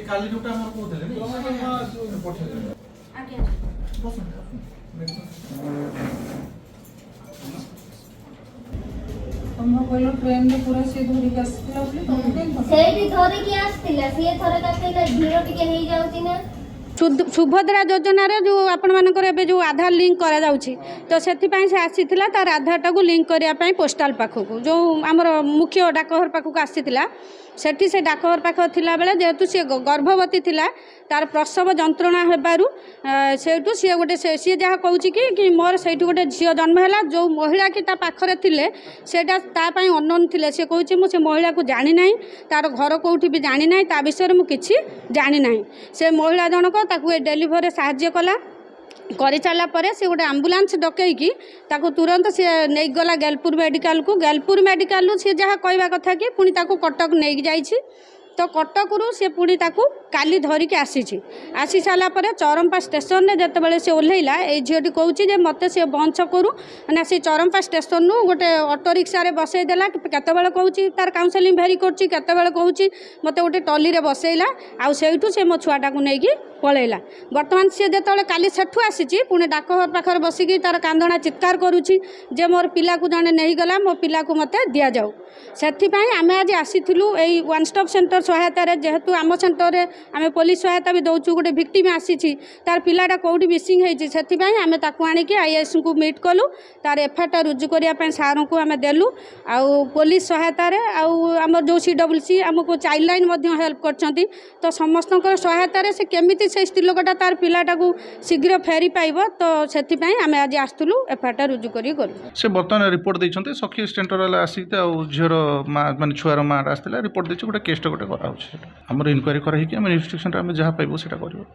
काली जोटा हमर को देले नहीं पठे आगे हम कहलो ट्रेन में पूरा से धरी के आस्तिला बोली तुम केन सेठी धरी के आस्तिला से थरे काटेला धीरो टिके हेई जाउची ना। सुभद्रा योजनार जो आपण मानकर एबे जो आधार लिंक करा जाउची तो सेथिपाई से आसीथिला तार आधारटा को लिंक करिया पई पोस्टल पाखकु जो हमर मुख्य डाकघर पाखकु आसीथिला सेठी से डाकघर पाख थिला बेले जेहेतु सी गर्भवती थिला तार प्रसव जंत्रणा हेबारु सेठु सी गोटे सी जहाँ कहूँ कि मोर से गोटे झील जन्म है जो महिला कि पाखरे थिले सेटा तापाई अननोन थिले सी कहूँ मु से महिला को जानी ना तार घर कौटी भी जानी ना ता विषय मु किछि जानी ना से महिला जनक ताकू डेलीभरी साहाय्य कला कर सारा पर से गोटे आम्बुलांस डकईकी ताकू तुरंत सी नहीं गला गेलपुर मेडिकल को गेलपुर मेडिकल सी जहाँ कहवा कथा कि पुणी ताकू कटक नहीं जाइए तो कटकरू से पुणी ताकू काली धरिकी आसी सारापर चरंपा स्टेशन में जितेबाला सी ओह्लैला ये झीटी कहूँ मत सी बंश करूँ ना से चरंपा स्टेशन गोटे ऑटो रिक्शा बसईदेला केतबेले कहूँ तार काउंसेलिंग भेरी करते कहूँ मत गोटे टली रे बसैला आउ सेठू से मो छुआटा को लेकिन पलैला बर्तमान सी जो काली सेठू आसी पुणी डाकघर पाखे बसिकी तार कांदना चित्कार करुच्ची जे मोर पिला को जड़े नहीं गला मो पिला को मत दि जाऊ से आम आज आसीलु यही वन स्टॉप सेंटर सहायतार जेहेतु आम सेंटर में आम पुलिस सहायता भी दौचु गोटे भिक्टिम आसी तार पिलाटा कौटी मिसिंग होती से आम ताकू आणिकी आईएएस को मीट कलु तार एफआईआर रुजु करने सार को आम देलु आउ पुलिस सहायतार आम जो CWC आमको चाइल्ड लाइन हेल्प कर तो समस्त सहायतार से केमिति से स्त्री लोकटा तार पिलाटा को शीघ्र फेरी पाइब तो से आम आज आसलु एफआईआर रुजु कर से बर्तमान रिपोर्ट देइछन्ते सखी सेंटर वाला आसी झीर माँ मान छुआर माँ आसला रिपोर्ट देछि गोटे केस गोटे करा आमर इनक्वारी कराई आम इन्वेस्टिगेशन जहाँ पाइबू से